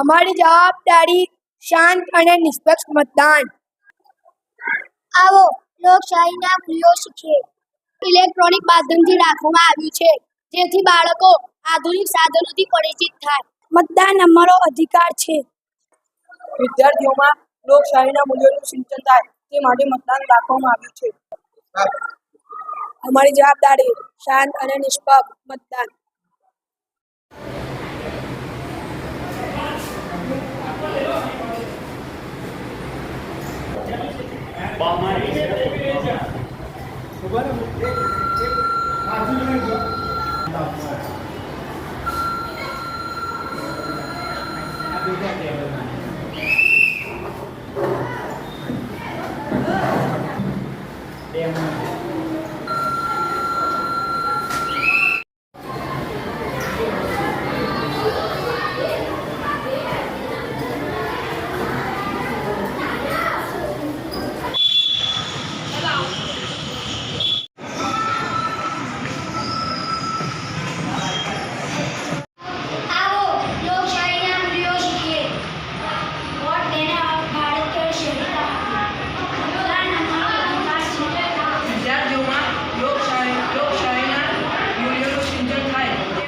અમારી જવાબદારી શાંત અને નિષ્પક્ષ મતદાન. આવો લોકશાહીના મૂલ્યો શીખીએ. ઇલેક્ટ્રોનિક માધ્યમથી રાખવામાં આવ્યું છે, જેથી બાળકો આધુનિક સાધનોથી પરિચિત થાય. મતદાન અમારો અધિકાર છે. વિદ્યાર્થીઓમાં લોકશાહીના મૂલ્યોનું સિંચન થાય તે માટે મતદાન રાખવામાં આવ્યું છે. અમારી જવાબદારી શાંત અને નિષ્પક્ષ મતદાન. Damn.